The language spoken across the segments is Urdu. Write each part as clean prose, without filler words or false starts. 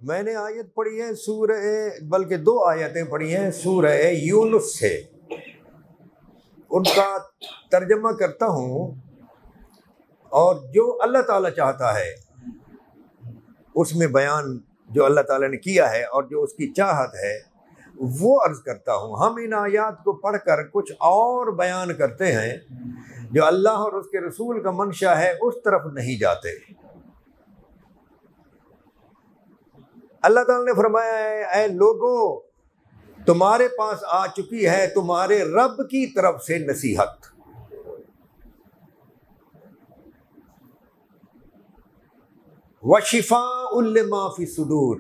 میں نے آیت پڑھی ہے سورہ، بلکہ 2 آیتیں پڑھی ہیں سورہ یونس سے، ان کا ترجمہ کرتا ہوں، اور جو اللہ تعالیٰ چاہتا ہے اس میں بیان جو اللہ تعالیٰ نے کیا ہے اور جو اس کی چاہت ہے وہ عرض کرتا ہوں۔ ہم ان آیات کو پڑھ کر کچھ اور بیان کرتے ہیں، جو اللہ اور اس کے رسول کا منشا ہے اس طرف نہیں جاتے۔ اللہ تعالیٰ نے فرمایا ہے اے لوگو تمہارے پاس آ چکی ہے تمہارے رب کی طرف سے نصیحت، وَشِفَاءٌ لِّمَا فِي الصُّدُورِ،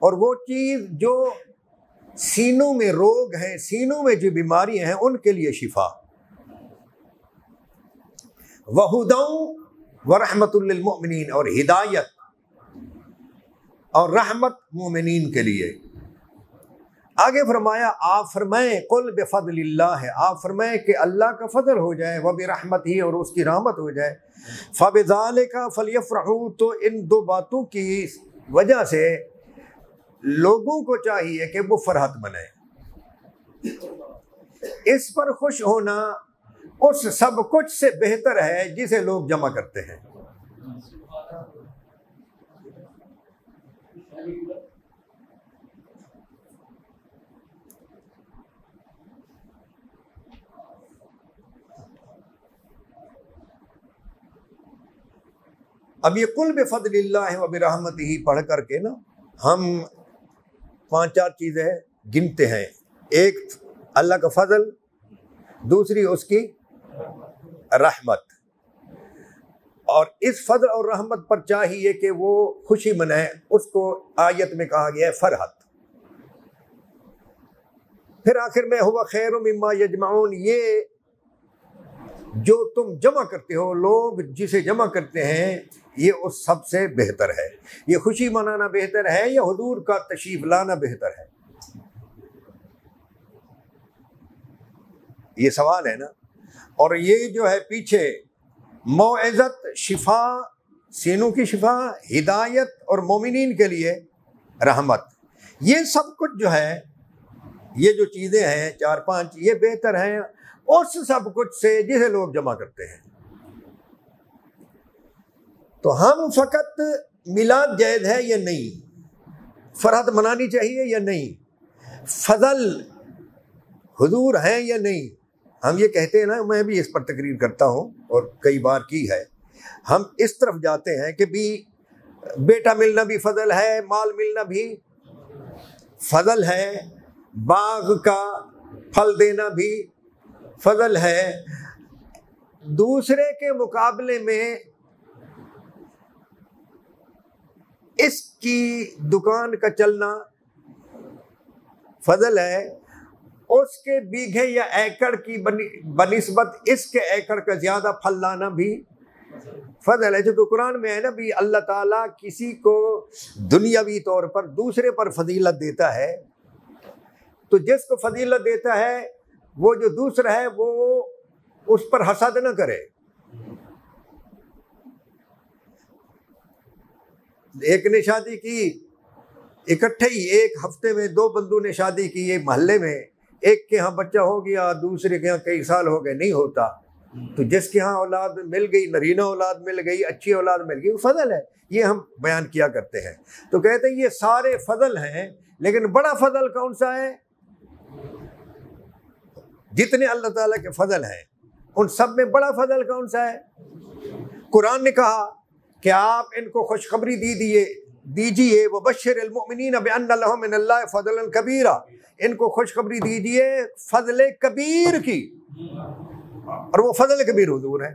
اور وہ چیز جو سینوں میں روگ ہیں، سینوں میں جو بیماریاں ہیں ان کے لیے شفا، وَهُدًى وَرَحْمَةٌ لِّلْمُؤْمِنِينَ، اور ہدایت اور رحمت مومنین کے لیے۔ آگے فرمایا آپ فرمائیں قل بفضل اللہ، آپ فرمائیں کہ اللہ کا فضل ہو جائے، وبرحمتہ، اور اس کی رحمت ہو جائے، فبذالک فلیفرحوا، تو ان 2 باتوں کی وجہ سے لوگوں کو چاہیے کہ وہ فرحت منائیں۔ اس پر خوش ہونا اس سب کچھ سے بہتر ہے جسے لوگ جمع کرتے ہیں۔ اب یہ قل بفضل اللہ وبرحمتہ پڑھ کر کے نا ہم 5-4 چیزیں گنتے ہیں، ایک اللہ کا فضل، دوسری اس کی رحمت، اور اس فضل اور رحمت پر چاہیے کہ وہ خوشی منائے، اس کو آیت میں کہا گیا ہے فرحت۔ پھر آخر میں ہوا خیر مما یجمعون، یہ جو تم جمع کرتے ہو، لوگ جسے جمع کرتے ہیں یہ اس سب سے بہتر ہے۔ یہ خوشی منانا بہتر ہے یا حضور کا تشریف لانا بہتر ہے؟ یہ سوال ہے نا۔ اور یہ جو ہے پیچھے موعظت، شفا، سینوں کی شفا، ہدایت اور مومنین کے لیے رحمت، یہ سب کچھ جو ہے، یہ جو چیزیں ہیں 4-5 یہ بہتر ہیں اس سب کچھ سے جسے لوگ جمع کرتے ہیں۔ تو ہم فقط میلاد جائز ہے یا نہیں، فرحت منانی چاہیے یا نہیں، فضل حضور ہیں یا نہیں، ہم یہ کہتے ہیں نا، میں بھی اس پر تقریر کرتا ہوں اور کئی بار کی ہے، ہم اس طرف جاتے ہیں کہ بھی بیٹا ملنا بھی فضل ہے، مال ملنا بھی فضل ہے، باغ کا پھل دینا بھی فضل ہے، دوسرے کے مقابلے میں اس کی دکان کا چلنا فضل ہے، اس کے بیگھے یا ایکڑ کی بنسبت اس کے ایکڑ کا زیادہ پھل لانا بھی فضل ہے۔ جو کہ قرآن میں ہے نا بھی اللہ تعالیٰ کسی کو دنیاوی طور پر دوسرے پر فضیلت دیتا ہے، تو جس کو فضیلت دیتا ہے وہ جو دوسرا ہے وہ اس پر حسد نہ کرے۔ ایک نے شادی کی، اکٹھے ہی ایک ہفتے میں 2 بندوں نے شادی کی ایک محلے میں، ایک کے ہاں بچہ ہو گیا، دوسرے کے ہاں کئی سال ہو گئے نہیں ہوتا، تو جس کے ہاں اولاد مل گئی، نرینہ اولاد مل گئی، اچھی اولاد مل گئی، وہ فضل ہے۔ یہ ہم بیان کیا کرتے ہیں، تو کہتے ہیں یہ سارے فضل ہیں، لیکن بڑا فضل کون سا ہے؟ جتنے اللہ تعالیٰ کے فضل ہیں ان سب میں بڑا فضل کون سا ہے؟ قرآن نے کہا کہ آپ ان کو خوشخبری دیجئے وبشر المؤمنین بان لهم من اللہ فضلا کبیرا، ان کو خوشخبری دیجئے فضل کبیر کی، اور وہ فضل کبیر حضور ہے،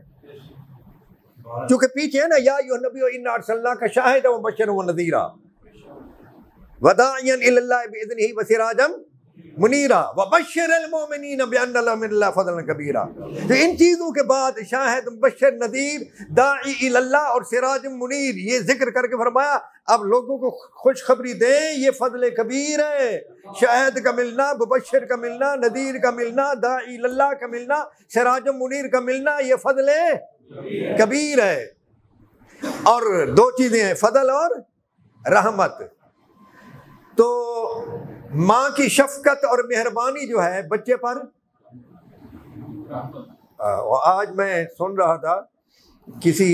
چونکہ پیچھے ہے نا یا ایھا النبی انا ارسلناک شاہدا ومبشرا ونذیرا وداعیا الی اللہ باذنہ وسراجا منیرا وبشر المؤمنین بان لهم من اللہ فضلا کبیرا۔ تو ان چیزوں کے بعد شاہد، مبشر، نذیر، داعی الی اللہ اور سراج منیر، یہ ذکر کر کے فرمایا اب لوگوں کو خوشخبری دیں، یہ فضل کبیر ہے، شاہد کا ملنا، مبشر کا ملنا، نذیر کا ملنا، داعی الی اللہ کا ملنا، سراج منیر کا ملنا، یہ فضل کبیر ہے۔ اور 2 چیزیں ہیں، فضل اور رحمت. تو ماں کی شفقت اور مہربانی جو ہے بچے پر. آج میں سن رہا تھا کسی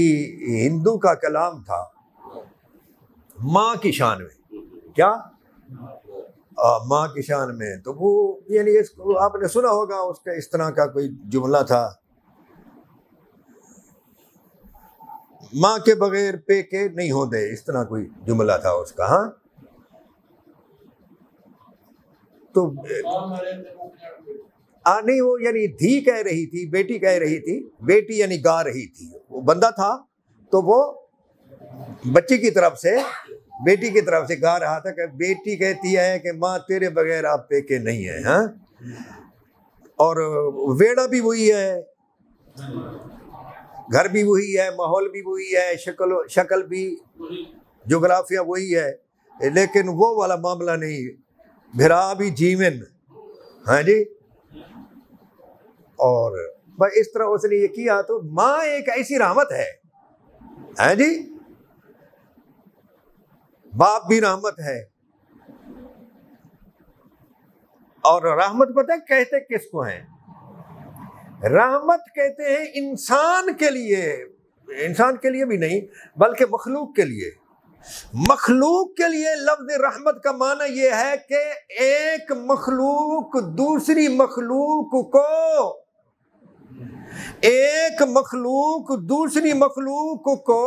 ہندو کا کلام تھا ماں کی شان میں. کیا؟ ماں کی شان میں. تو وہ یعنی اس کو آپ نے سنا ہوگا, اس کا اس طرح کا کوئی جملہ تھا, ماں کے بغیر پیکے نہیں ہوتے, اس طرح کوئی جملہ تھا اس کا. ہاں تو نہیں, وہ یعنی دھی کہہ رہی تھی, بیٹی کہہ رہی تھی, بیٹی یعنی گا رہی تھی. وہ بندہ تھا تو وہ بچی کی طرف سے, بیٹی کی طرف سے گا رہا تھا کہ بیٹی کہتی ہے کہ ماں تیرے بغیر آپ پیکے نہیں ہیں. ہاں, اور ویڑا بھی وہی ہے, گھر بھی وہی ہے, ماحول بھی وہی ہے, شکل بھی, جغرافیہ وہی ہے, لیکن وہ والا معاملہ نہیں. بھرا بھی جیون. ہاں جی. اور بس اس طرح اس نے یہ کیا. تو ماں ایک ایسی رحمت ہے. ہاں جی. باپ بھی رحمت ہے. اور رحمت پتہ ہے کہتے کس کو ہیں؟ رحمت کہتے ہیں انسان کے لیے. انسان کے لیے بھی نہیں بلکہ مخلوق کے لیے. مخلوق کے لیے لفظ رحمت کا معنی یہ ہے کہ ایک مخلوق دوسری مخلوق کو, ایک مخلوق دوسری مخلوق کو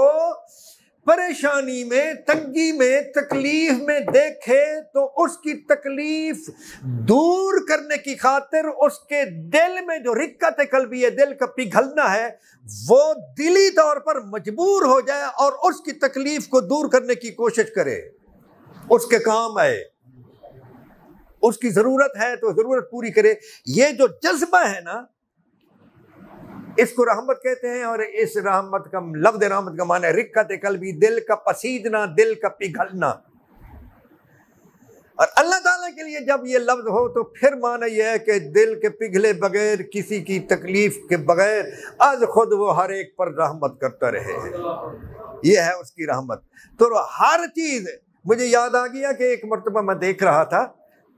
پریشانی میں, تنگی میں, تکلیف میں دیکھے تو اس کی تکلیف دور کرنے کی خاطر اس کے دل میں جو رقت قلبی ہے, دل کا پگھلنا ہے, وہ دلی طور پر مجبور ہو جائے اور اس کی تکلیف کو دور کرنے کی کوشش کرے, اس کے کام آئے. اس کی ضرورت ہے تو ضرورت پوری کرے. یہ جو جذبہ ہے نا, اس کو رحمت کہتے ہیں. اور اس رحمت کا لفظ رحمت کا معنی ہے رقت قلبی, دل کا پسیدنا, دل کا پگھلنا. اور اللہ تعالیٰ کے لیے جب یہ لفظ ہو تو پھر معنی یہ ہے کہ دل کے پگھلے بغیر, کسی کی تکلیف کے بغیر, از خود وہ ہر ایک پر رحمت کرتا رہے. یہ ہے اس کی رحمت. تو ہر چیز, مجھے یاد آ گیا کہ ایک مرتبہ میں دیکھ رہا تھا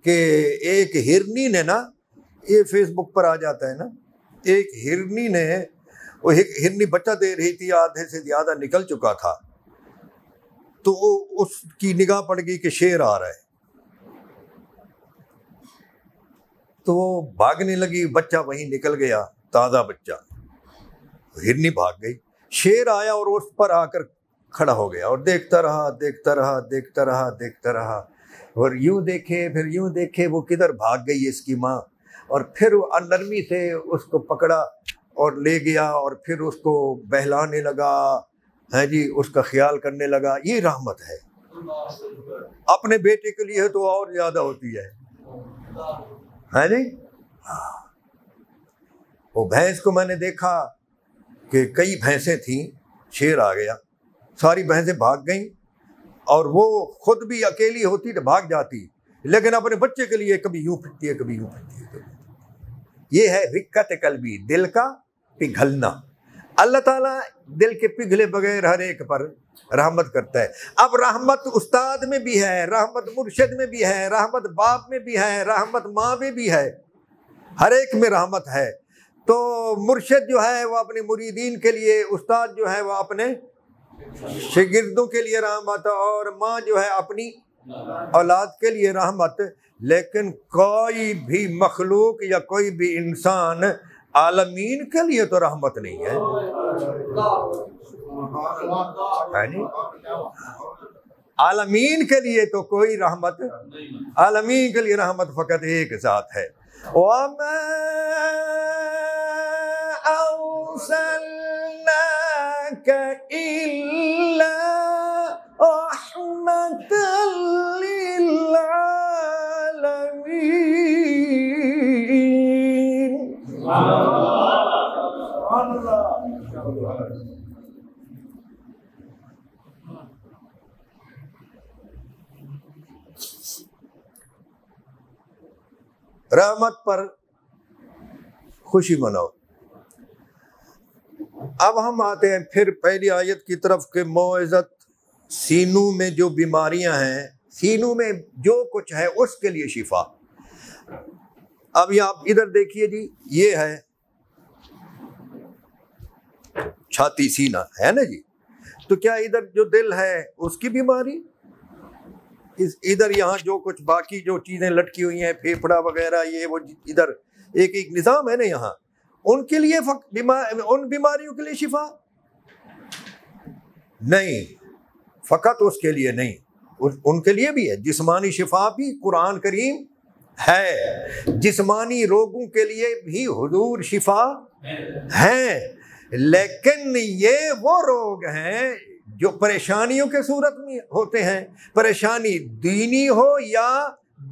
کہ ایک ہرنی نے نا, یہ فیس بک پر آ جاتا ہے نا, ایک ہرنی نے, وہ ہرنی بچہ دے رہی تھی, آدھے سے زیادہ نکل چکا تھا, تو اس کی نگاہ پڑ گئی کہ شیر آ رہا ہے, تو وہ بھاگنے لگی. بچہ وہیں نکل گیا, تازہ بچہ. ہرنی بھاگ گئی, شیر آیا اور اس پر آ کر کھڑا ہو گیا اور دیکھتا رہا, دیکھتا رہا, دیکھتا رہا, دیکھتا رہا, اور یوں دیکھے پھر یوں دیکھے, وہ کدھر بھاگ گئی اس کی ماں. اور پھر وہ نرمی سے اس کو پکڑا اور لے گیا, اور پھر اس کو بہلانے لگا, ہے جی, اس کا خیال کرنے لگا. یہ رحمت ہے. اپنے بیٹے کے لیے تو اور زیادہ ہوتی ہے جی. وہ بھینس کو میں نے دیکھا کہ کئی بھینسیں تھیں, شیر آ گیا, ساری بھینسیں بھاگ گئیں, اور وہ خود بھی اکیلی ہوتی تو بھاگ جاتی, لیکن اپنے بچے کے لیے کبھی یوں پھرتی ہے, کبھی یوں پھرتی ہے. یہ ہے رقت قلبی, دل کا پگھلنا. اللہ تعالیٰ دل کے پگھلے بغیر ہر ایک پر رحمت کرتا ہے. اب رحمت استاد میں بھی ہے, رحمت مرشد میں بھی ہے, رحمت باپ میں بھی ہے, رحمت ماں میں بھی ہے, ہر ایک میں رحمت ہے. تو مرشد جو ہے وہ اپنے مریدین کے لیے, استاد جو ہے وہ اپنے شاگردوں کے لیے رحمت, اور ماں جو ہے اپنی اولاد کے لیے رحمت. لیکن کوئی بھی مخلوق یا کوئی بھی انسان عالمین کے لیے تو رحمت نہیں ہے. عالمین کے لیے تو کوئی رحمت, عالمین کے لیے رحمت فقط ایک ذات ہے. وَمَا أَرْسَلْنَاكَ إِلَّا رَحْمَةً لِّلْعَالَمِينَ. رحمت پر خوشی مناؤ. اب ہم آتے ہیں پھر پہلی آیت کی طرف کہ موعظت سینوں میں جو بیماریاں ہیں، سینوں میں جو کچھ ہے اس کے لیے شفا۔ اب یہ آپ ادھر دیکھیے جی، یہ ہے چھاتی سینہ ہے نا جی، تو کیا ادھر جو دل ہے اس کی بیماری، ادھر یہاں جو کچھ باقی جو چیزیں لٹکی ہوئی ہیں، پھیپھڑا وغیرہ یہ وہ، ادھر ایک ایک نظام ہے نا یہاں، ان کے لیے ان بیماریوں کے لیے شفا نہیں، فقط اس کے لیے نہیں، ان کے لیے بھی ہے جسمانی شفا بھی قرآن کریم ہے، جسمانی روگوں کے لیے بھی حضور شفا ہیں، لیکن یہ وہ روگ ہیں جو پریشانیوں کے صورت میں ہوتے ہیں، پریشانی دینی ہو یا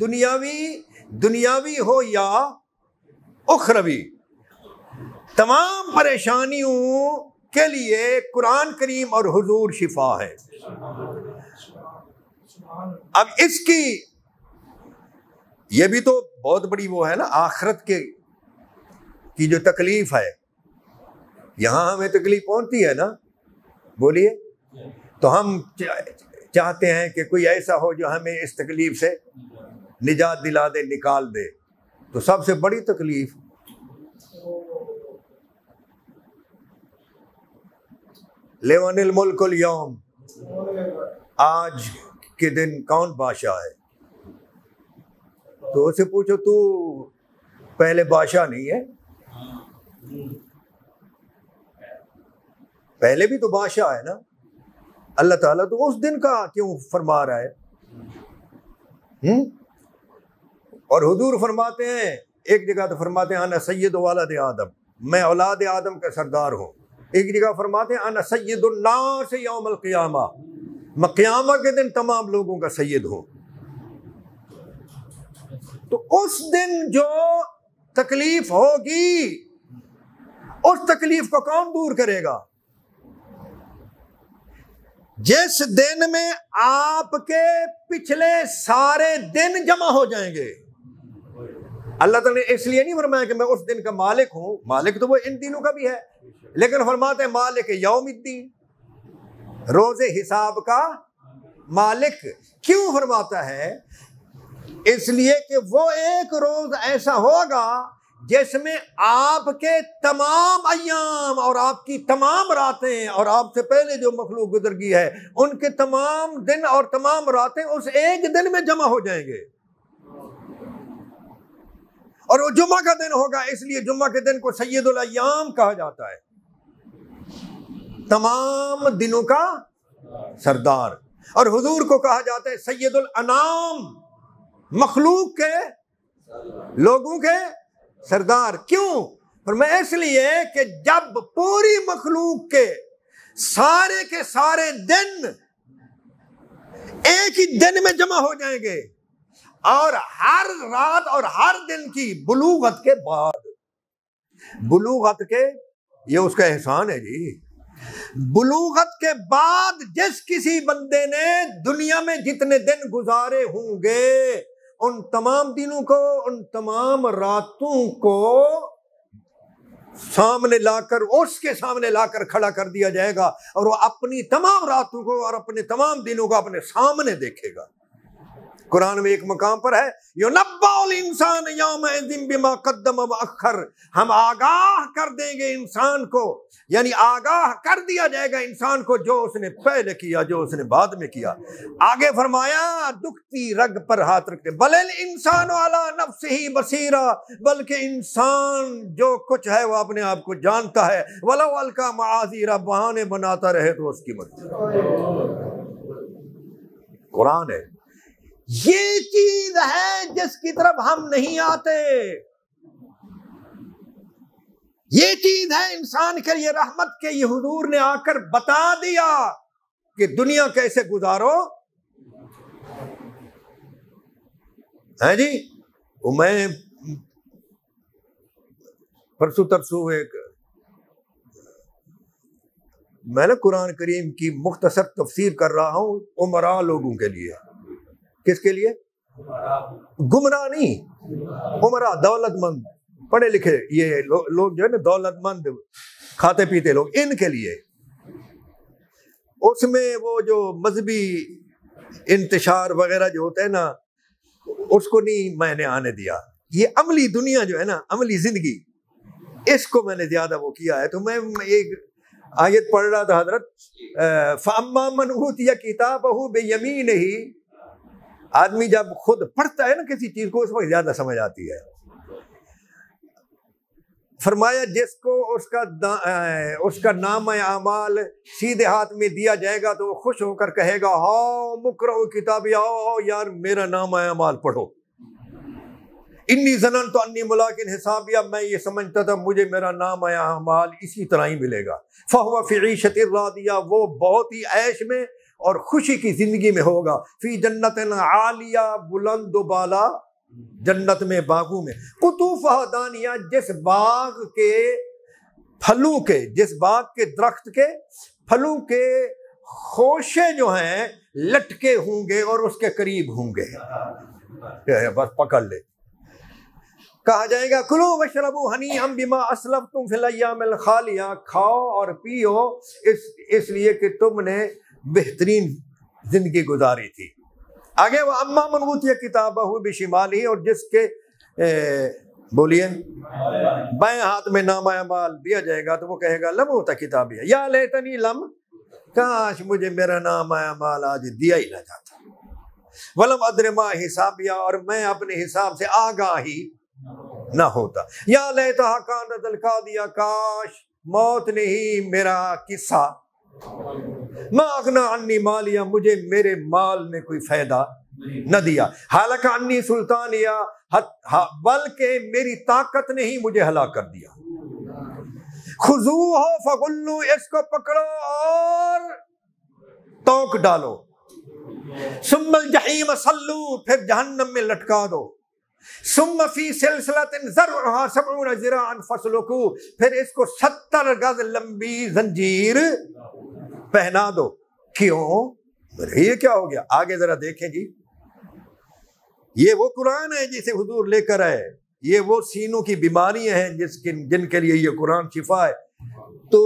دنیاوی ہو یا اخروی، تمام پریشانیوں کے لیے قرآن کریم اور حضور شفا ہے۔ اب اس کی یہ بھی تو بہت بڑی وہ ہے نا، آخرت کی جو تکلیف ہے، یہاں ہمیں تکلیف پہنچتی ہے نا، بولیے، تو ہم چاہتے ہیں کہ کوئی ایسا ہو جو ہمیں اس تکلیف سے نجات دلا دے، نکال دے۔ تو سب سے بڑی تکلیف لیون الملک اليوم، آج کے دن کون بادشاہ ہے؟ تو اسے پوچھو تو پہلے بادشاہ نہیں ہے؟ پہلے بھی تو بادشاہ ہے نا اللہ تعالیٰ، تو اس دن کا کیوں فرما رہا ہے؟ اور حضور فرماتے ہیں، ایک جگہ تو فرماتے ہیں انا سید ولد آدم، میں اولاد آدم کا سردار ہوں، ایک جگہ فرماتے ہیں انا سید الناس یوم القیامہ، میں قیامت کے دن تمام لوگوں کا سید ہوں۔ تو اس دن جو تکلیف ہوگی، اس تکلیف کو کون دور کرے گا؟ جس دن میں آپ کے پچھلے سارے دن جمع ہو جائیں گے۔ اللہ تعالیٰ نے اس لیے نہیں فرمایا کہ میں اس دن کا مالک ہوں، مالک تو وہ ان دنوں کا بھی ہے، لیکن فرماتے ہیں مالک یوم الدین، روز حساب کا مالک۔ کیوں فرماتا ہے؟ اس لیے کہ وہ ایک روز ایسا ہوگا جس میں آپ کے تمام ایام اور آپ کی تمام راتیں اور آپ سے پہلے جو مخلوق گزر گئی ہے ان کے تمام دن اور تمام راتیں اس ایک دن میں جمع ہو جائیں گے، اور وہ جمعہ کا دن ہوگا، اس لیے جمعہ کے دن کو سید الایام کہا جاتا ہے، تمام دنوں کا سردار۔ اور حضور کو کہا جاتا ہے سید الانام، مخلوق کے، لوگوں کے سردار۔ کیوں؟ فرمایا اس لیے کہ جب پوری مخلوق کے سارے دن ایک ہی دن میں جمع ہو جائیں گے، اور ہر رات اور ہر دن کی بلوغت کے بعد، بلوغت کے، یہ اس کا احسان ہے جی، بلوغت کے بعد جس کسی بندے نے دنیا میں جتنے دن گزارے ہوں گے، ان تمام دنوں کو، ان تمام راتوں کو سامنے لا کر، اس کے سامنے لا کر کھڑا کر دیا جائے گا، اور وہ اپنی تمام راتوں کو اور اپنے تمام دنوں کو اپنے سامنے دیکھے گا۔ قرآن میں ایک مقام پر ہے یُنَبَّأُ الْإِنسَانُ يَوْمَئِذٍ بِمَا قَدَّمَ وَأَخَّرَ، ہم آگاہ کر دیں گے انسان کو، یعنی آگاہ کر دیا جائے گا انسان کو جو اس نے پہلے کیا، جو اس نے بعد میں کیا۔ آگے فرمایا دکھتی رگ پر ہاتھ رکھتے، بَلِ الْإِنسَانُ عَلَى نَفْسِهِ بَصِيرًا، بلکہ انسان جو کچھ ہے وہ اپنے آپ کو جانتا ہے، وَلَوْ أَلْقَىٰ مَعَاذِيرَ، بہانے بناتا رہے تو اس کی مدد۔ قرآن ہے، یہ چیز ہے جس کی طرف ہم نہیں آتے، یہ چیز ہے انسان کے لیے رحمت کے، یہ حضور نے آ کر بتا دیا کہ دنیا کیسے گزارو ہے جی۔ میں پرسوں ترسوں میں نے قرآن کریم کی مختصر تفسیر کر رہا ہوں عمراء لوگوں کے لیے۔ کس کے لیے؟ گمراہ نہیں، عمراء، دولت مند، پڑھے لکھے، یہ لوگ جو ہے نا دولت مند کھاتے پیتے لوگ، ان کے لیے اس میں وہ جو مذہبی انتشار وغیرہ جو ہوتا ہے نا اس کو نہیں میں نے آنے دیا. یہ عملی دنیا جو ہے نا، عملی زندگی، اس کو میں نے زیادہ وہ کیا ہے. تو میں ایک آیت پڑھ رہا تھا حضرت، فَأَمَّا مَنْ أُوتِيَ كِتَابَهُ بِيَمِينِهِ. آدمی جب خود پڑھتا ہے نا کسی چیز کو اس کو زیادہ سمجھ آتی ہے. فرمایا جس کو اس کا نام اعمال سیدھے ہاتھ میں دیا جائے گا تو وہ خوش ہو کر کہے گا ہاؤ مقرؤ کتابی، آؤ یار میرا نام اعمال پڑھو. انی ظننت انی ملاق حسابیہ، میں یہ سمجھتا تھا مجھے میرا نام اعمال اسی طرح ہی ملے گا. فہو فی عیشۃ راضیہ، وہ بہت ہی عیش میں اور خوشی کی زندگی میں ہوگا. فی جنت عالیہ، بلند و بالا جنت میں، باغوں میں. قطوفہا دانیہ، جس باغ کے پھلوں کے، جس باغ کے درخت کے پھلوں کے خوشے جو ہیں لٹکے ہوں گے اور اس کے قریب ہوں گے. بس پکڑ لے. کہا جائے گا کلو واشربوا ہنیئا بما اسلفتم فی الایام الخالیہ، کھاؤ اور پیو اس لیے کہ تم نے بہترین زندگی گزاری تھی. آگے وہ اما من اوتی کتابہ بشمالہ، اور جس کے بولیے بائیں ہاتھ میں نام اعمال دیا جائے گا تو وہ کہے گا لم اوت کتابی، یا لیتنی لم، کاش مجھے میرا نام اعمال آج دیا ہی نہ جاتا. ولم ادر ما حسابیہ، اور میں اپنے حساب سے آگاہ ہی نہ ہوتا. یا لیتہا کانت القاضیہ، کاش موت نے ہی میرا قصہ ما اغنی عنی مالیہ، مجھے میرے مال نے کوئی فائدہ نہ دیا. ہلاک عنی سلطانیہ، بلکہ میری طاقت نے ہی مجھے ہلاک کر دیا. خذوہ فغلو، اس کو پکڑو اور توک ڈالو. ثم الجحیم صلو، پھر جہنم میں لٹکا دو. ثم فی سلسلۃ ذرعہا 70 ذراعا فاسلکوہ، پھر اس کو 70 گز لمبی زنجیر پہنا دو. کیوں؟ یہ کیا ہو گیا؟ آگے ذرا دیکھیں جی. یہ وہ قرآن ہے جسے حضور لے کر آئے، یہ وہ سینوں کی بیماریاں ہیں جن کے لیے یہ قرآن شفا ہے. تو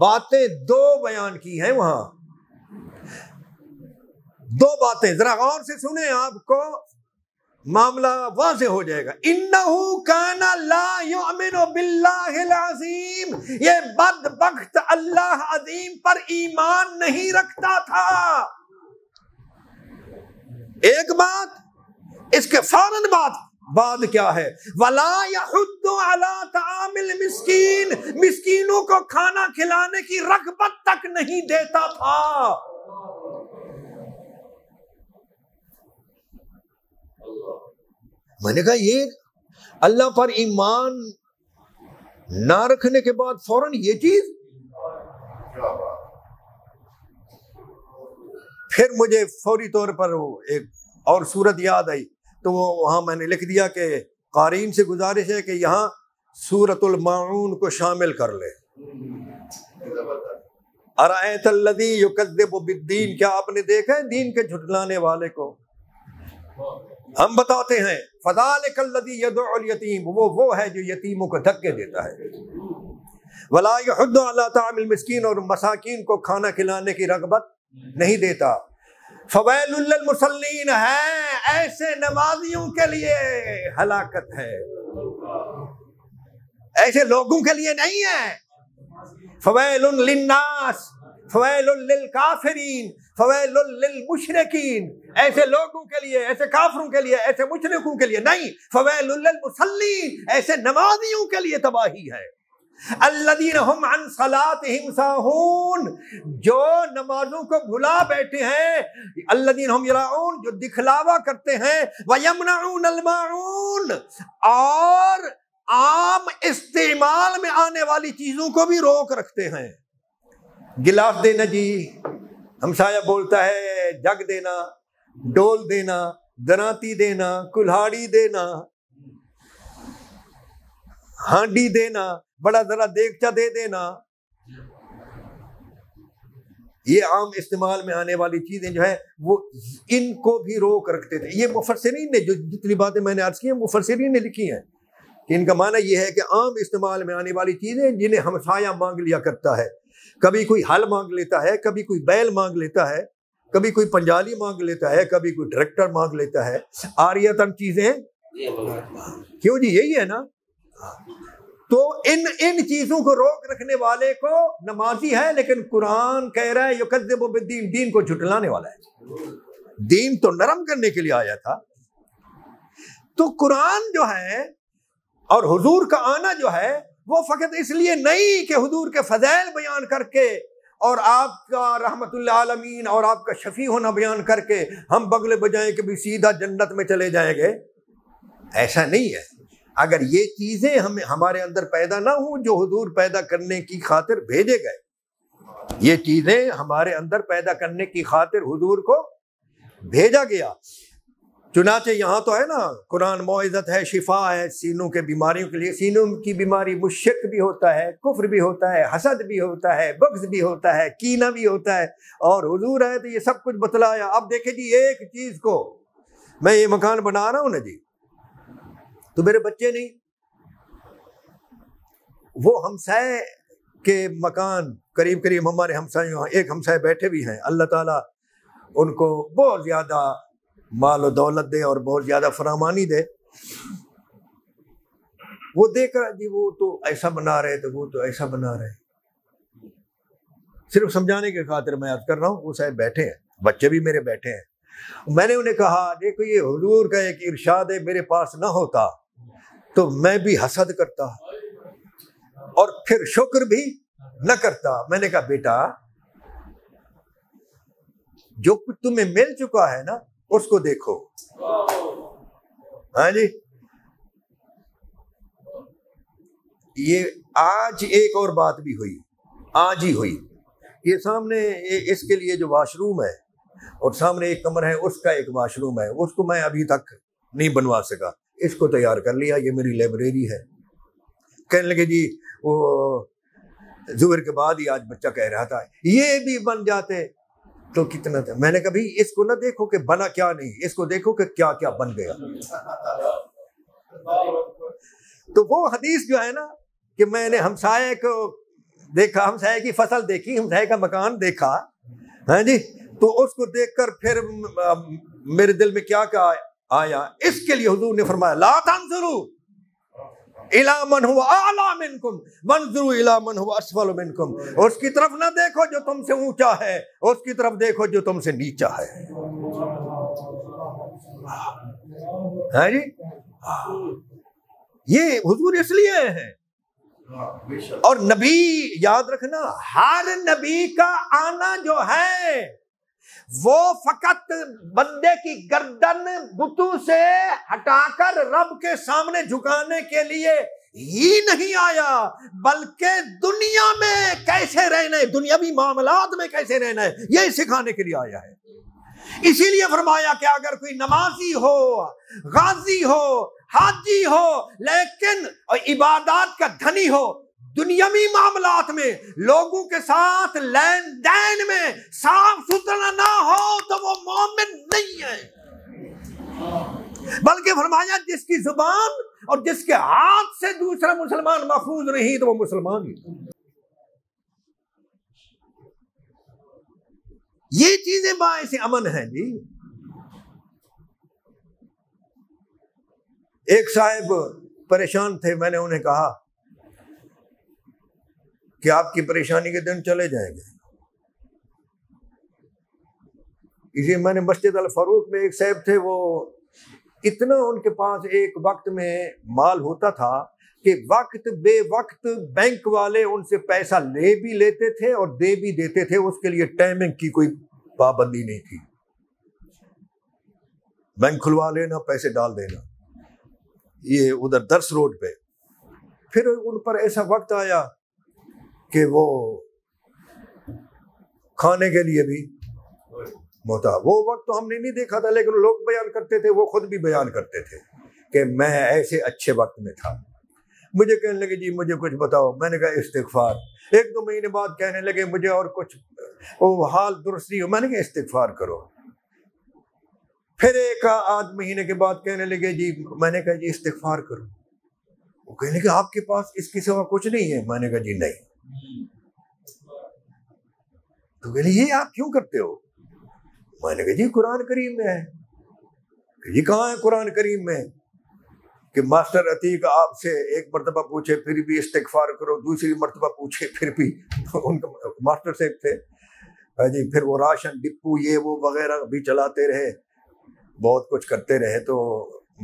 باتیں دو بیان کی ہیں وہاں، دو باتیں ذرا غور سے سنیں، آپ کو معاملہ واضح ہو جائے گا. انہو کان لا یؤمن باللہ العظیم، یہ بدبخت اللہ عظیم پر ایمان نہیں رکھتا تھا. ایک بات، اس کے فوراً بعد کیا ہے؟ ولا یحض علی طعام المسکین، مسکینوں کو کھانا کھلانے کی رغبت تک نہیں دیتا تھا. میں نے کہا یہ اللہ پر ایمان نہ رکھنے کے بعد فوراً یہ چیز. پھر مجھے فوری طور پر ایک اور صورت یاد آئی تو وہاں میں نے لکھ دیا کہ قارئین سے گزارش ہے کہ یہاں سورۃ الماعون کو شامل کر لے. ارأیت الذی یکذب بالدین، کیا آپ نے دیکھا ہے دین کے جھٹلانے والے کو؟ ہم بتاتے ہیں فذلک الذی یدعو الیتیم، وہ ہے جو یتیموں کو دھکے دیتا ہے. ولا یحض علی طعام المسکین، اور مساکین کو کھانا کھلانے کی رغبت نہیں دیتا. فویل للمصلین، ہے ایسے نمازیوں کے لیے ہلاکت ہے، ایسے لوگوں کے لیے نہیں ہے. فویل للناس، فویل للکافرین، فویل للمشرکین، ایسے لوگوں کے لیے، ایسے کافروں کے لیے، ایسے مشرکوں کے لیے نہیں. فویل للمصلین، ایسے نمازیوں کے لیے تباہی ہے. الذین هم عن صلاتهم ساہون، جو نمازوں کو بھلا بیٹھے ہیں. الذین هم یراؤن، جو دکھلاوا کرتے ہیں. ویمنعون الماعون، اور عام استعمال میں آنے والی چیزوں کو بھی روک رکھتے ہیں. گلاس دینا جی، ہمسایہ بولتا ہے جگ دینا، ڈول دینا، دراتی دینا، کلہاڑی دینا، ہانڈی دینا، بڑا ذرا دیگچہ دے دینا. یہ عام استعمال میں آنے والی چیزیں جو ہے وہ ان کو بھی روک رکھتے تھے. یہ مفسرین نے جو جتنی باتیں میں نے عرض کی ہیں مفسرین نے لکھی ہیں کہ ان کا معنی یہ ہے کہ عام استعمال میں آنے والی چیزیں جنہیں ہمسایہ مانگ لیا کرتا ہے. کبھی کوئی ہل مانگ لیتا ہے، کبھی کوئی بیل مانگ لیتا ہے، کبھی کوئی پنجالی مانگ لیتا ہے، کبھی کوئی ڈائریکٹر مانگ لیتا ہے، آریتن چیزیں کیوں جی یہی ہے نا. تو ان چیزوں کو روک رکھنے والے کو نمازی ہے، لیکن قرآن کہہ رہا ہے یکذب بالدین، دین کو جھٹلانے والا ہے. دین تو نرم کرنے کے لیے آیا تھا. تو قرآن جو ہے اور حضور کا آنا جو ہے وہ فقط اس لیے نہیں کہ حضور کے فضائل بیان کر کے اور آپ کا رحمت اللہ عالمین اور آپ کا شفیع ہونا بیان کر کے ہم بغلے بجائیں کہ بھی سیدھا جنت میں چلے جائیں گے، ایسا نہیں ہے. اگر یہ چیزیں ہمارے اندر پیدا نہ ہوں جو حضور پیدا کرنے کی خاطر بھیجے گئے، یہ چیزیں ہمارے اندر پیدا کرنے کی خاطر حضور کو بھیجا گیا. چنانچہ یہاں تو ہے نا قرآن موعظت ہے، شفا ہے سینوں کے بیماریوں کے لیے. سینوں کی بیماری مشرک بھی ہوتا ہے، کفر بھی ہوتا ہے، حسد بھی ہوتا ہے، بغض بھی ہوتا ہے، کینہ بھی ہوتا ہے، اور حضور ہے تو یہ سب کچھ بتلایا. اب دیکھیں جی ایک چیز کو، میں یہ مکان بنا رہا ہوں نا جی، تو میرے بچے نہیں، وہ ہمسائے کے مکان قریب قریب ہمارے ہمسایوں، ایک ہمسائے بیٹھے بھی ہیں، اللہ تعالیٰ ان کو بہت زیادہ مال و دولت دے اور بہت زیادہ فراوانی دے. وہ دیکھ کر جی وہ تو ایسا بنا رہے تو وہ تو ایسا بنا رہے. صرف سمجھانے کے خاطر میں یاد کر رہا ہوں، وہ صاحب بیٹھے ہیں، بچے بھی میرے بیٹھے ہیں. میں نے انہیں کہا دیکھو یہ حضور کا ایک ارشاد ہے، میرے پاس نہ ہوتا تو میں بھی حسد کرتا اور پھر شکر بھی نہ کرتا. میں نے کہا بیٹا جو کچھ تمہیں مل چکا ہے نا اس کو دیکھو. ہاں جی، یہ آج ایک اور بات بھی ہوئی، آج ہی ہوئی. یہ سامنے اس کے لیے جو واش روم ہے اور سامنے ایک کمرہ ہے، اس کا ایک واش روم ہے، اس کو میں ابھی تک نہیں بنوا سکا. اس کو تیار کر لیا، یہ میری لائبریری ہے. کہنے لگے جی وہ ظہر کے بعد ہی آج بچہ کہہ رہا تھا یہ بھی بن جاتے تو کتنا تھا. میں نے کہا بھائی اس کو نہ دیکھو کہ بنا کیا نہیں، اس کو دیکھو کہ کیا کیا بن گیا. تو وہ حدیث جو ہے نا کہ میں نے ہمسائے کو دیکھا، ہمسائے کی فصل دیکھی، ہمسائے کا مکان دیکھا، ہاں جی، تو اس کو دیکھ کر پھر میرے دل میں کیا کیا آیا. اس کے لیے حضور نے فرمایا لا تنظروا الی من هو اعلی منکم وانظروا الی من هو اسفل منکم. اس کی طرف نہ دیکھو جو تم سے اونچا ہے، اس کی طرف دیکھو جو تم سے نیچا ہے. ہاں جی، یہ حضور اس لیے ہے. اور نبی یاد رکھنا، ہر نبی کا آنا جو ہے وہ فقط بندے کی گردن بتوں سے ہٹا کر رب کے سامنے جھکانے کے لیے ہی نہیں آیا، بلکہ دنیا میں کیسے رہنا ہے، دنیاوی معاملات میں کیسے رہنا ہے، یہ سکھانے کے لیے آیا ہے. اسی لیے فرمایا کہ اگر کوئی نمازی ہو، غازی ہو، حاجی ہو، لیکن عبادات کا دھنی ہو، دنیاوی معاملات میں لوگوں کے ساتھ لین دین میں صاف ستھرا نہ ہو تو وہ مومن نہیں ہے. بلکہ فرمایا جس کی زبان اور جس کے ہاتھ سے دوسرا مسلمان محفوظ نہیں تو وہ مسلمان ہی. یہ چیزیں باعث امن ہیں جی. ایک صاحب پریشان تھے، میں نے انہیں کہا کہ آپ کی پریشانی کے دن چلے جائیں گے. اسی میں نے مسجد الفاروق میں ایک صاحب تھے، وہ اتنا ان کے پاس ایک وقت میں مال ہوتا تھا کہ وقت بے وقت بینک والے ان سے پیسہ لے بھی لیتے تھے اور دے بھی دیتے تھے. اس کے لیے ٹائمنگ کی کوئی پابندی نہیں تھی، بینک کھلوا لینا، پیسے ڈال دینا. یہ ادھر درس روڈ پہ. پھر ان پر ایسا وقت آیا کہ وہ کھانے کے لیے بھی ہوتا. وہ وقت تو ہم نے نہیں دیکھا تھا، لیکن لوگ بیان کرتے تھے، وہ خود بھی بیان کرتے تھے کہ میں ایسے اچھے وقت میں تھا. مجھے کہنے لگے جی مجھے کچھ بتاؤ. میں نے کہا استغفار. 1-2 مہینے بعد کہنے لگے مجھے اور کچھ حال درست نہیں ہو. میں نے کہا استغفار کرو. پھر 1-8 مہینے کے بعد کہنے لگے جی، میں نے کہا جی استغفار کرو. وہ کہنے لگے آپ کے پاس اس کے سوا کچھ نہیں ہے. میں نے کہا جی نہیں. تو کہ یہ آپ کیوں کرتے ہو؟ میں نے کہا جی قرآن کریم میں ہے. کہ یہ کہاں ہے قرآن کریم میں کہ ماسٹر عتیق آپ سے ایک مرتبہ پوچھے پھر بھی استغفار کرو, دوسری مرتبہ پوچھے پھر بھی. ان کا ماسٹر صاحب تھے جی, پھر وہ راشن ڈپو یہ وہ وغیرہ بھی چلاتے رہے, بہت کچھ کرتے رہے. تو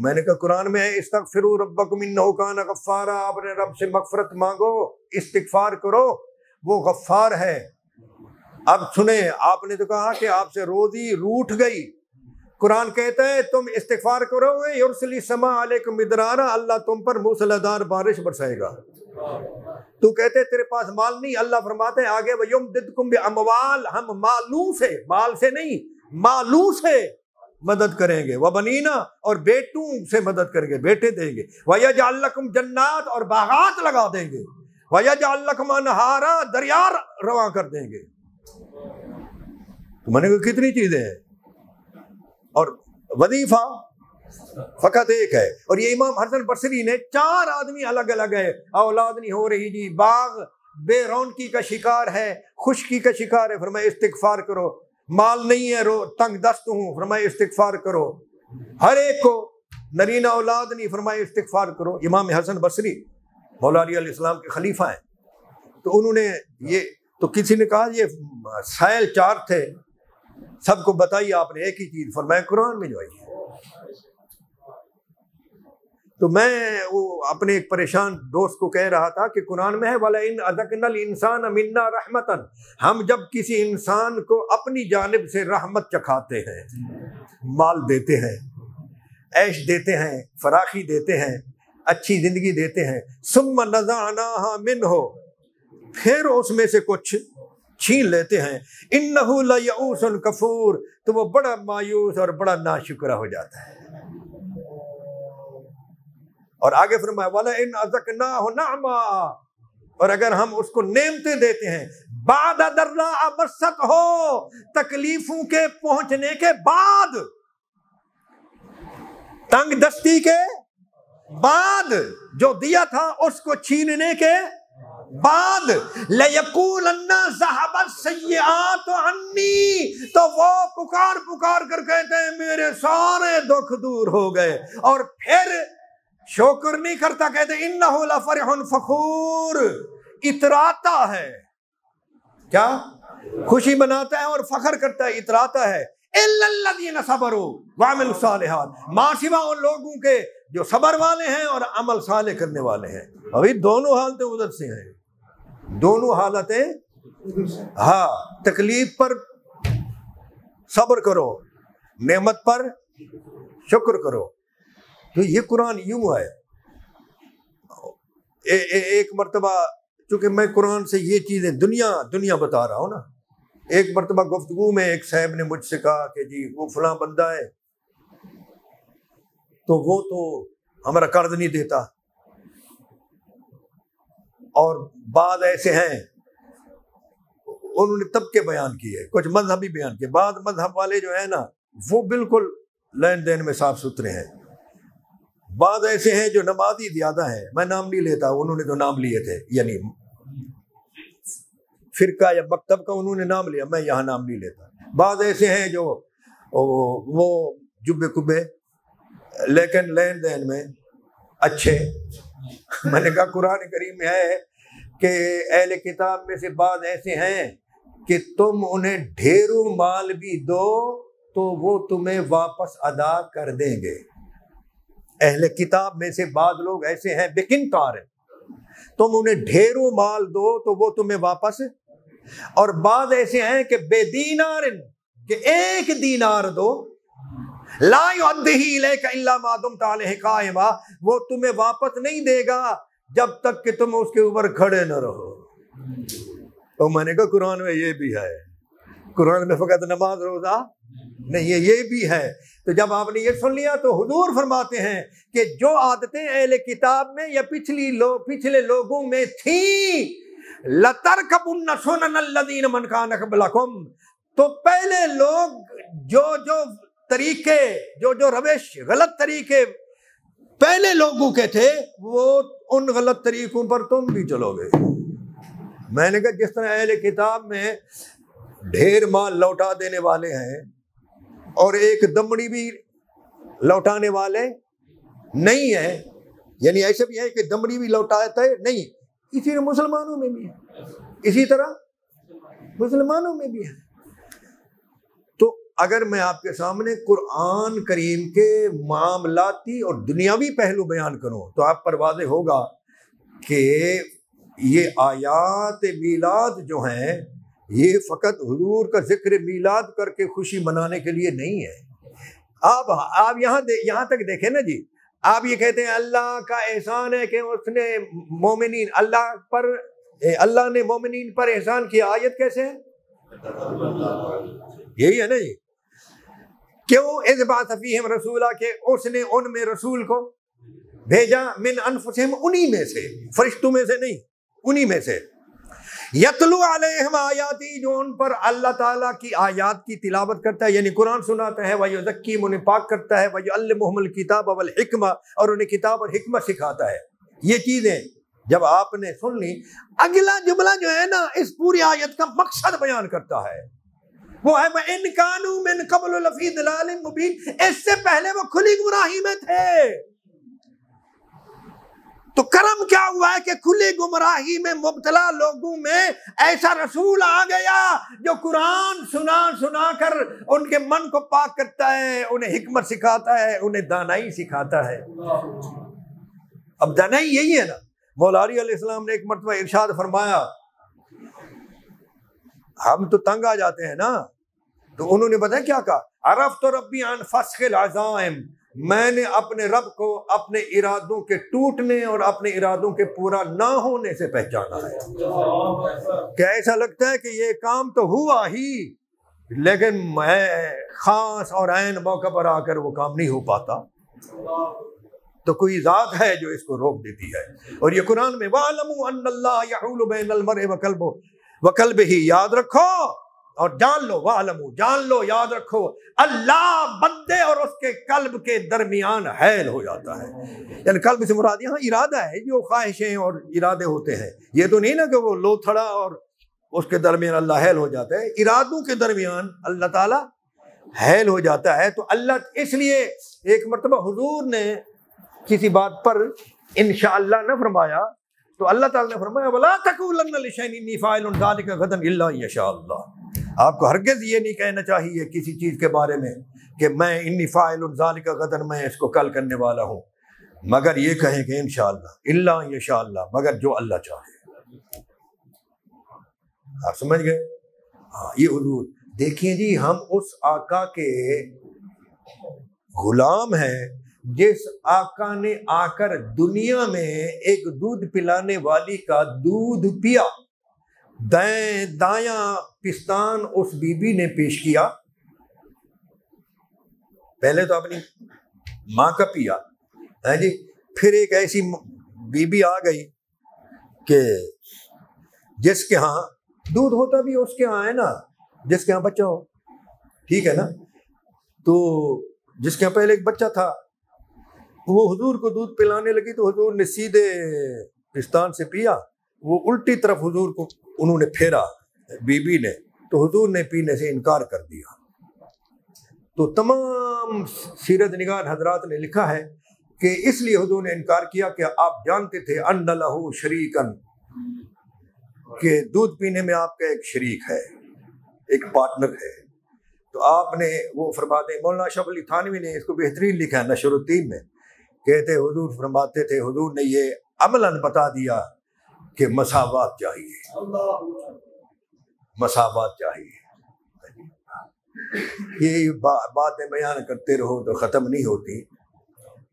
میں نے کہا قرآن میں ہے استغفروا ربکم انہ کان غفارا, آپ نے رب سے مغفرت مانگو, استغفار کرو, وہ غفار ہے. اب سنیں, آپ نے تو کہا کہ آپ سے روزی روٹھ گئی, قرآن کہتا ہے تم استغفار کرو گے یرسل السماء علیکم مدرارا, اللہ تم پر موسلادھار بارش برسائے گا. تو کہتے تیرے پاس مال نہیں, اللہ فرماتے ہیں آگے وَيُمْدِدْكُمْ بِأَمْوَالٍ, ہم مالوں سے, مال سے نہیں مالوں سے مدد کریں گے, وَبَنِينَ, اور بیٹوں سے مدد کریں گے, بیٹے دیں گے, وَيَجْعَلْ لَكُمْ جَنَّاتٍ, اور باغات لگا دیں گے, وَيَجْعَلْ لَكُمْ أَنْهَارًا, دریا رواں کر دیں گے. تو میں نے کہا کتنی چیزیں ہیں, اور وظیفہ فقط ایک ہے. اور یہ امام حسن بصری نے 4 آدمی الگ الگ ہے, اولاد نہیں ہو رہی جی, باغ بے رونقی کا شکار ہے, خشکی کا شکار ہے, فرمایا استغفار کرو, مال نہیں ہے تنگ دست ہوں, فرمایا استغفار کرو, ہر ایک کو نرینہ اولاد نہیں, فرمایا استغفار کرو. امام حسن بصری مولا علی علیہ السلام کے خلیفہ ہیں. تو انہوں نے یہ, تو کسی نے کہا یہ سائل 4 تھے, سب کو بتائی آپ نے ایک ہی چیز, فرمایا قرآن میں جو آئی ہے. تو میں وہ اپنے ایک پریشان دوست کو کہہ رہا تھا کہ قرآن میں ہے وَلَئِنْ أَذَقْنَا الْإِنسَانَ مِنَّا رَحْمَةً, ہم جب کسی انسان کو اپنی جانب سے رحمت چکھاتے ہیں, مال دیتے ہیں, عیش دیتے ہیں, فراخی دیتے ہیں, اچھی زندگی دیتے ہیں, ثُمَّ نَزَعْنَاهَا مِنْهُ, پھر اس میں سے کچھ چھین لیتے ہیں, إِنَّهُ لَيَئُوسٌ كَفُورٌ, تو وہ بڑا مایوس اور بڑا ناشکرہ ہو جاتا ہے. اور آگے فرمایا وَلَئِنْ أَذَقْنَاهُ نَعْمًا, اور اگر ہم اس کو نعمتیں دیتے ہیں, بَعْدَ ضَرَّاءَ مَسَّتْهُ, تکلیفوں کے پہنچنے کے بعد, تنگ دستی کے بعد, جو دیا تھا اس کو چھیننے کے بعد, لَيَقُولَنَّ ذَهَبَ السَّيِّئَاتُ عَنِّي, تو وہ پکار پکار کر کہتے ہیں میرے سارے دکھ دور ہو گئے. اور پھر شکر نہیں کرتا, کہتے انہ لفرح فخور, اتراتا ہے, کیا خوشی مناتا ہے اور فخر کرتا ہے, اتراتا ہے. الا الذین صبروا وعملوا الصالحات, ماں سوا ان لوگوں کے جو صبر والے ہیں اور عمل صالح کرنے والے ہیں. ابھی دونوں حالتیں ادھر سے ہیں, دونوں حالتیں, ہاں, تکلیف پر صبر کرو, نعمت پر شکر کرو. تو یہ قرآن یوں ہے. ایک مرتبہ, چونکہ میں قرآن سے یہ چیزیں دنیا بتا رہا ہوں نا, ایک مرتبہ گفتگو میں ایک صاحب نے مجھ سے کہا کہ جی وہ فلاں بندہ ہے تو وہ تو ہمارا قرض نہیں دیتا, اور بعض ایسے ہیں, انہوں نے طبقے بیان کیے, کچھ مذہبی بیان کیے. بعض مذہب والے جو ہیں نا وہ بالکل لین دین میں صاف ستھرے ہیں, بعض ایسے ہیں جو نمازی زیادہ ہیں, میں نام نہیں لیتا, انہوں نے تو نام لیے تھے, یعنی فرقہ یا مکتب کا انہوں نے نام لیا, میں یہاں نام نہیں لیتا. بعض ایسے ہیں جو وہ جبے کبے لیکن لین دین میں اچھے. میں نے کہا قرآن کریم میں ہے کہ اہل کتاب میں سے بعض ایسے ہیں کہ تم انہیں ڈھیروں مال بھی دو تو وہ تمہیں واپس ادا کر دیں گے. اہل کتاب میں سے بعض لوگ ایسے ہیں بکنتار ہیں, تم انہیں ڈھیروں مال دو تو وہ تمہیں واپس, اور بعض ایسے ہیں کہ بے دینار, کہ 1 دینار دو, لا یؤدیہ الیک الا ما دمت علیہ قائما, وہ تمہیں واپس نہیں دے گا جب تک کہ تم اس کے اوپر کھڑے نہ رہو. تو میں نے کہا قرآن میں یہ بھی ہے, قرآن میں فقط نماز روزہ نہیں, یہ بھی ہے. تو جب آپ نے یہ سن لیا تو حضور فرماتے ہیں کہ جو عادتیں اہل کتاب میں یا پچھلے لوگوں میں تھیں, لَتَرْكَبُنَّ سُنَنَ الَّذِينَ مَنْ كَانَ قَبْلَكُمْ, تو پہلے لوگ جو طریقے, جو روش, غلط طریقے پہلے لوگوں کے تھے, وہ ان غلط طریقوں پر تم بھی چلو گے. میں نے کہا جس طرح اہل کتاب میں ڈھیر مال لوٹا دینے والے ہیں اور ایک دمڑی بھی لوٹانے والے نہیں ہیں. یعنی ایسا بھی ہے کہ دمڑی بھی لوٹاتا ہے نہیں. اسی طرح مسلمانوں میں بھی ہے, اسی طرح مسلمانوں میں بھی ہے. تو اگر میں آپ کے سامنے قرآن کریم کے معاملاتی اور دنیاوی پہلو بیان کروں تو آپ پر واضح ہوگا کہ یہ آیات میلاد جو ہیں یہ فقط حضور کا ذکر میلاد کر کے خوشی منانے کے لیے نہیں ہے. آپ یہاں تک دیکھیں نا جی, آپ یہ کہتے ہیں اللہ کا احسان ہے کہ اس نے مومنین اللہ نے مومنین پر احسان کیا. آیت کیسے ہے؟ یہی ہے نا جی. کیوں؟ اذ بعث فیہم رسولا, کہ اس نے ان میں رسول کو بھیجا, من انفسہم, انہی میں سے, فرشتوں میں سے نہیں, انہی میں سے. یتلو علیہم آیاتی, جو ان پر اللہ تعالیٰ کی آیات کی تلاوت کرتا ہے, یعنی قرآن سناتا ہے. ویزکیہم, انہیں پاک کرتا ہے. ویعلمہم الکتاب والحکمہ, اور انہیں کتاب اور حکمت سکھاتا ہے. یہ چیزیں جب آپ نے سن لی, اگلا جملہ جو ہے نا اس پوری آیت کا مقصد بیان کرتا ہے. وہ ہے وَإِن كَانُوا مِن قَبْلُ لَفِي ضَلَالٍ مُبِينٍ, اس سے پہلے وہ کھلی گمراہی میں تھے. تو کرم کیا ہوا ہے کہ کھلی گمراہی میں مبتلا لوگوں میں ایسا رسول آ گیا جو قرآن سنا کر ان کے من کو پاک کرتا ہے, انہیں حکمت سکھاتا ہے, انہیں دانائی سکھاتا ہے. اب دانائی یہی ہے نا. مولا علی علیہ السلام نے ایک مرتبہ ارشاد فرمایا, ہم تو تنگ آ جاتے ہیں نا, تو انہوں نے بتایا کیا کہا, عرفت ربی عن فسخ العزائم, میں نے اپنے رب کو اپنے ارادوں کے ٹوٹنے اور اپنے ارادوں کے پورا نہ ہونے سے پہچانا ہے. کہ ایسا لگتا ہے کہ یہ کام تو ہوا ہی, لیکن میں خاص اور عین موقع پر آ کر وہ کام نہیں ہو پاتا. تو کوئی ذات ہے جو اس کو روک دیتی ہے. اور یہ قرآن میں وَاعْلَمُوا أَنَّ اللَّهَ يَحُولُ بَيْنَ الْمَرْءِ وَقَلْبِهِ, یاد رکھو اور جان لو. وَاعْلَمُوا, جان لو, یاد رکھو, اللہ بندے اور اس کے قلب کے درمیان حائل ہو جاتا ہے. یعنی قلب سے مراد یہاں ارادہ ہے, جو خواہشیں اور ارادے ہوتے ہیں. یہ تو نہیں نا کہ وہ لوتھڑا اور اس کے درمیان اللہ حائل ہو جاتا ہے. ارادوں کے درمیان اللہ تعالیٰ حائل ہو جاتا ہے. تو اللہ, اس لیے ایک مرتبہ حضور نے کسی بات پر انشاءاللہ نہ فرمایا, تو اللہ تعالیٰ نے فرمایا وَلَا تَقُولَنَّ لِشَيْءٍ إِنِّي فَاعِلٌ ذَلِكَ غَدًا إِلَّا إِن يَشَاءَ اللَّهُ. آپ کو ہرگز یہ نہیں کہنا چاہیے کسی چیز کے بارے میں کہ میں انی فاعل ذالک غدا, میں اس کو کل کرنے والا ہوں, مگر یہ کہیں کہ انشاءاللہ, الا ان یشاء اللہ, مگر جو اللہ چاہے. آپ سمجھ گئے؟ ہاں, یہ حضور دیکھیں جی, ہم اس آقا کے غلام ہیں جس آقا نے آ کر دنیا میں ایک دودھ پلانے والی کا دودھ پیا. دایاں پستان اس بی بی نے پیش کیا, پہلے تو اپنی ماں کا پیا ہے جی, پھر ایک ایسی بی بی آ گئی کہ جس کے ہاں دودھ ہوتا بھی اس کے ہاں ہے نا, جس کے ہاں بچہ ہو, ٹھیک ہے نا. تو جس کے ہاں پہلے ایک بچہ تھا, وہ حضور کو دودھ پلانے لگی, تو حضور نے سیدھے پستان سے پیا, وہ الٹی طرف حضور کو انہوں نے پھیرا بی بی نے, تو حضور نے پینے سے انکار کر دیا. تو تمام سیرت نگار حضرات نے لکھا ہے کہ اس لیے حضور نے انکار کیا کہ آپ جانتے تھے ان لہو شریکن, کہ دودھ پینے میں آپ کا ایک شریک ہے, ایک پارٹنر ہے. تو آپ نے وہ فرماتے ہیں, مولانا اشرف علی تھانوی نے اس کو بہترین لکھا ہے نشر الدین میں, کہتے حضور فرماتے تھے, حضور نے یہ عملاً بتا دیا کہ مساوات چاہیے, مساوات چاہیے. یہ باتیں بیان کرتے رہو تو ختم نہیں ہوتی.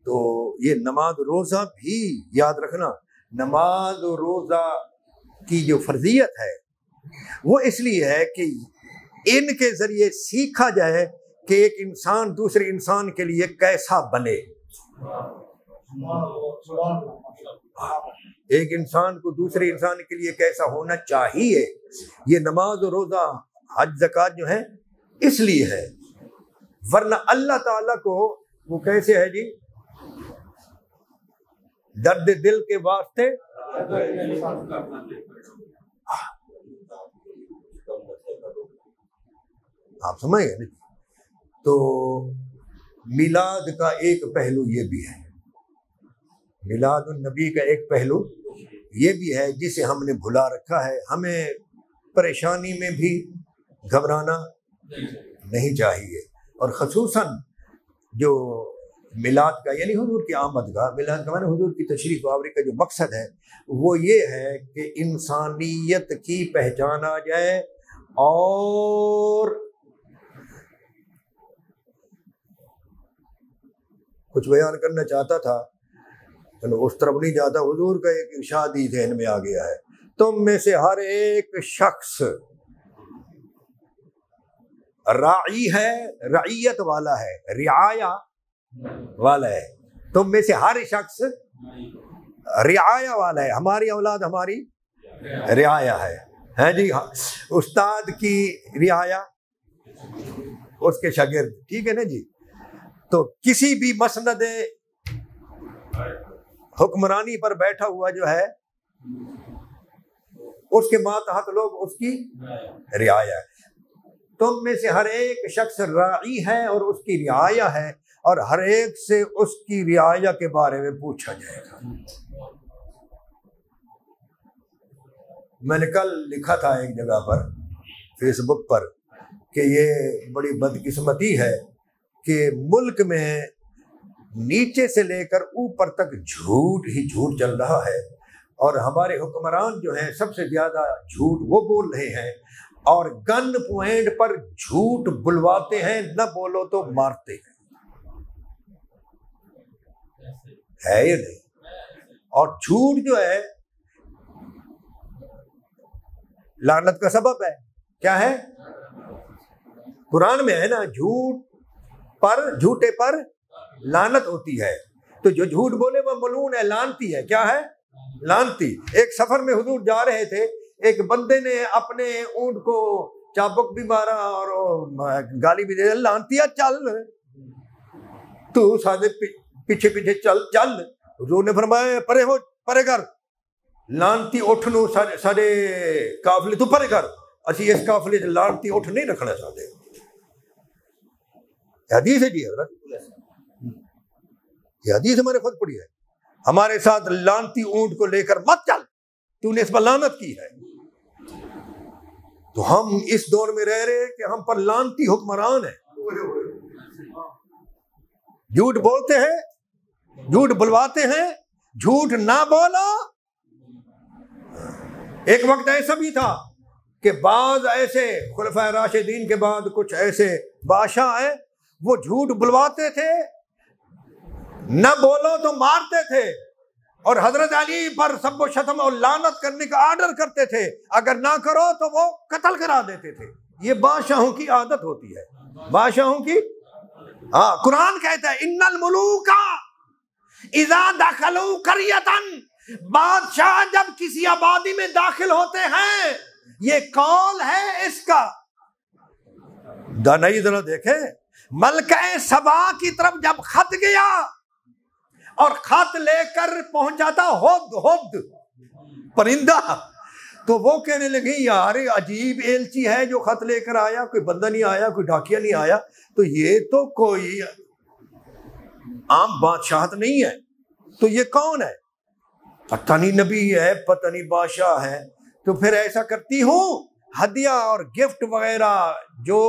تو یہ نماز روزہ بھی یاد رکھنا, نماز و روزہ کی جو فرضیت ہے وہ اس لیے ہے کہ ان کے ذریعے سیکھا جائے کہ ایک انسان دوسرے انسان کے لیے کیسا بنے. ایک انسان کو دوسرے انسان کے لیے کیسا ہونا چاہیے. یہ نماز و روزہ حج زکوٰۃ جو ہے اس لیے ہے, ورنہ اللہ تعالیٰ کو وہ کیسے ہے جی, درد دل کے واسطے آپ سمجھ گئے نا؟ تو میلاد کا ایک پہلو یہ بھی ہے، میلاد النبی کا ایک پہلو یہ بھی ہے جسے ہم نے بھلا رکھا ہے. ہمیں پریشانی میں بھی گھبرانا نہیں چاہیے، اور خصوصاً جو میلاد کا یعنی حضور کی آمد کا، میلاد کا معنی حضور کی تشریف آوری کا جو مقصد ہے وہ یہ ہے کہ انسانیت کی پہچان آ جائے. اور کچھ بیان کرنا چاہتا تھا، اس طرف نہیں جاتا. حضور کا ایک ارشاد ہی ذہن میں آ گیا ہے، تم میں سے ہر ایک شخص راعی ہے، رعیت والا ہے، رعایا والا ہے. تم میں سے ہر شخص رعایا والا ہے. ہماری اولاد ہماری رعایا ہے جی. استاد کی رعایا اس کے شاگرد، ٹھیک ہے نا جی. تو کسی بھی مسند حکمرانی پر بیٹھا ہوا جو ہے اس کے ماتحت لوگ اس کی رعایا ہے. تم میں سے ہر ایک شخص راعی ہے اور اس کی رعایا ہے، اور ہر ایک سے اس کی رعایا کے بارے میں پوچھا جائے گا. میں نے کل لکھا تھا ایک جگہ پر فیس بک پر کہ یہ بڑی بدقسمتی ہے کہ ملک میں نیچے سے لے کر اوپر تک جھوٹ ہی جھوٹ چل رہا ہے، اور ہمارے حکمران جو ہیں سب سے زیادہ جھوٹ وہ بول رہے ہیں، اور گن پوائنٹ پر جھوٹ بلواتے ہیں، نہ بولو تو مارتے ہیں. ہے یہ نہیں؟ اور جھوٹ جو ہے لعنت کا سبب ہے. کیا ہے؟ قرآن میں ہے نا، جھوٹے پر لعنت ہوتی ہے. تو جو جھوٹ بولے وہ ملعون ہے، لعنتی ہے. کیا ہے؟ لعنتی. ایک سفر میں حضور جا رہے تھے، ایک بندے نے اپنے اونٹ کو چابک بھی مارا اور گالی بھی دے دی، لعنتیا چل تو سارے پیچھے پیچھے چل. حضور نے فرمایا پرے ہو، پرے کر، لعنتی اٹھ نو سارے قافلے تو پرے کر. اسی اس قافلے سے لعنتی اٹھ نہیں رکھنا چاہتے. حدیث ہے جی حضرت، یہ حدیث ہمارے خود پڑھی ہے. ہمارے ساتھ لعنتی اونٹ کو لے کر مت چل، تو نے اس پر لعنت کی ہے. تو ہم اس دور میں رہ رہے کہ ہم پر لعنتی حکمران ہیں. جھوٹ بولتے ہیں، جھوٹ بلواتے ہیں، جھوٹ نہ بولو. ایک وقت ایسا بھی تھا کہ بعض ایسے خلفائے راشدین کے بعد کچھ ایسے بادشاہ آئے، وہ جھوٹ بلواتے تھے، نہ بولو تو مارتے تھے، اور حضرت علی پر سب و شتم اور لعنت کرنے کا آرڈر کرتے تھے. اگر نہ کرو تو وہ قتل کرا دیتے تھے. یہ بادشاہوں کی عادت ہوتی ہے، بادشاہوں کی. ہاں، قرآن کہتا ہے ان الملوک اذا دخلوا قریۃ، بادشاہ جب کسی آبادی میں داخل ہوتے ہیں، یہ قول ہے اس کا. دانائی ذرا دیکھیں، ملکہ سبا کی طرف جب خط گیا اور خط لے کر پہنچا تھا ہد پرندہ، تو وہ کہنے لگی یار عجیب ایلچی ہے جو خط لے کر آیا، کوئی بندہ نہیں آیا، کوئی ڈاکیا نہیں آیا، تو یہ تو کوئی عام بادشاہت نہیں ہے. تو یہ کون ہے؟ پتہ نہیں نبی ہے، پتہ نہیں بادشاہ ہے. تو پھر ایسا کرتی ہوں، ہدیہ اور گفٹ وغیرہ جو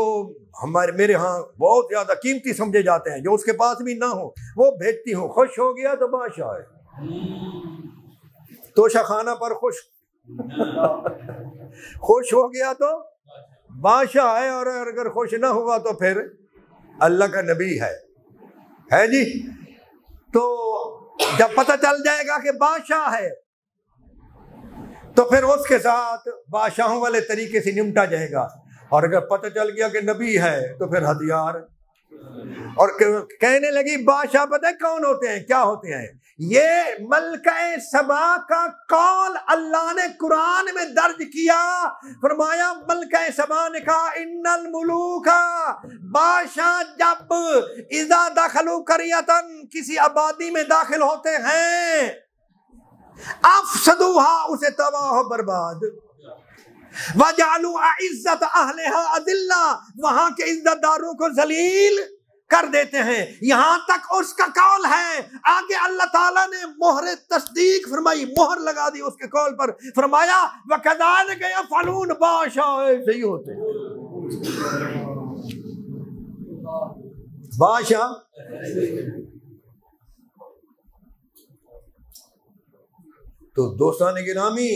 میرے ہاں بہت زیادہ قیمتی سمجھے جاتے ہیں، جو اس کے پاس بھی نہ ہو، وہ بھیجتی ہوں. خوش ہو گیا تو بادشاہ ہے. توشہ خانہ پر خوش ہو گیا تو بادشاہ ہے، اور اگر خوش نہ ہوا تو پھر اللہ کا نبی ہے جی. تو جب پتہ چل جائے گا کہ بادشاہ ہے تو پھر اس کے ساتھ بادشاہوں والے طریقے سے نمٹا جائے گا. اور اگر پتہ چل گیا کہ نبی ہے تو پھر ہتھیار. اور کہنے لگی بادشاہ پتہ ہے کون ہوتے ہیں، کیا ہوتے ہیں؟ یہ ملکہ سبا کا قول اللہ نے قرآن میں درج کیا. فرمایا ملکہ سبا نے کہا ان الملوک، بادشاہ جب اذا دخلوا قریۃ، کسی آبادی میں داخل ہوتے ہیں، افسدوها، اسے تباہ و برباد. وَجَعَلُوا أَعِزَّةَ أَهْلِهَا أَذِلَّةً، وہاں کے عزت داروں کو ذلیل کر دیتے ہیں. یہاں تک اس کا قول ہے. آگے اللہ تعالیٰ نے مہر تصدیق فرمائی، مہر لگا دی اس کے قول پر. فرمایا وَكَذَلِكَ يَفْعَلُونَ، بادشاہ ایسے ہی ہوتے ہیں. بادشاہ تو دوستان گرامی،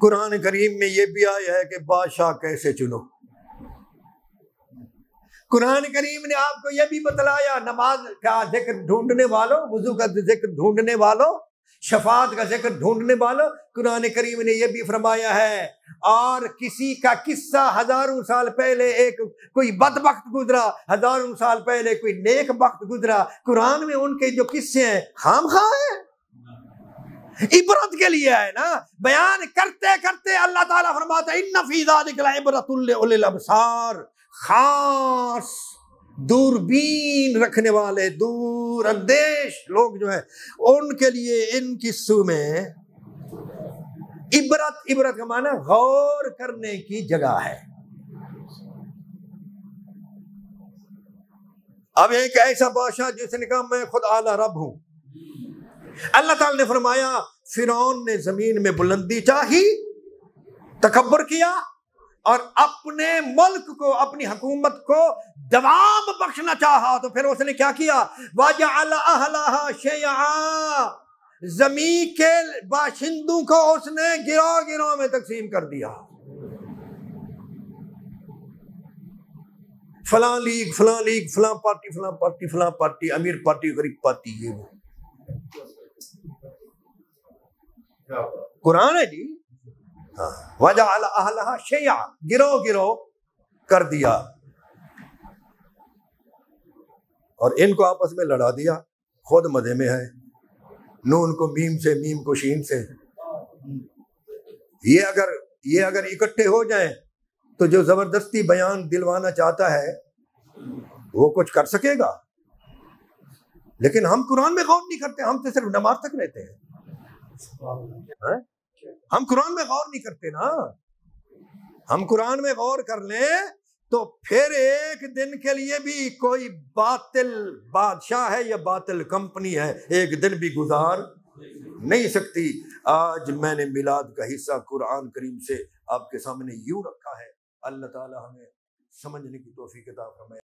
قرآن کریم میں یہ بھی آیا ہے کہ بادشاہ کیسے چنو. قرآن کریم نے آپ کو یہ بھی بتلایا، نماز کا ذکر ڈھونڈنے والوں، وضو کا ذکر ڈھونڈنے والوں، شفاعت کا ذکر ڈھونڈنے والوں، قرآن کریم نے یہ بھی فرمایا ہے. اور کسی کا قصہ ہزاروں سال پہلے ایک کوئی بدبخت گزرا، ہزاروں سال پہلے کوئی نیک بخت گزرا، قرآن میں ان کے جو قصے ہیں خام خواہ ہیں، عبرت کے لیے ہے نا. بیان کرتے کرتے اللہ تعالیٰ فرماتا ہے ان فی ذلک لعبرۃ لأولی الابصار. خاص دوربین رکھنے والے، دور اندیش لوگ جو ہیں ان کے لیے ان قصوں میں عبرت کا معنی غور کرنے کی جگہ ہے. اب ایک ایسا بادشاہ جس نے کہا میں خود اعلی رب ہوں. اللہ تعالی نے فرمایا فرعون نے زمین میں بلندی چاہی، تکبر کیا اور اپنے ملک کو، اپنی حکومت کو دوام بخشنا چاہا، تو پھر اس نے کیا کیا؟ وَجَعَلَ أَهْلَهَا شِيَعًا، زمین کے باشندوں کو اس نے گروہ گروہ میں تقسیم کر دیا. فلاں لیگ، فلاں لیگ، فلاں پارٹی، فلاں پارٹی، فلاں پارٹی، امیر پارٹی، غریب پارٹی، یہ وہ قرآن ہے جی. وَجَعَلَ أَهْلَهَا شِيَعًا، گروہ گروہ کر دیا اور ان کو آپس میں لڑا دیا. خود مزے میں ہے، نون کو میم سے، میم کو شین سے. یہ اگر اکٹھے ہو جائیں تو جو زبردستی بیان دلوانا چاہتا ہے وہ کچھ کر سکے گا. لیکن ہم قرآن میں غور نہیں کرتے، ہم تو صرف نماز تک رہتے ہیں. ہم قرآن میں غور نہیں کرتے نا. ہم قرآن میں غور کر لیں تو پھر ایک دن کے لیے بھی کوئی باطل بادشاہ ہے یا باطل کمپنی ہے ایک دن بھی گزار نہیں سکتی. آج میں نے میلاد کا حصہ قرآن کریم سے آپ کے سامنے یوں رکھا ہے. اللہ تعالی ہمیں سمجھنے کی توفیق عطا فرمائے.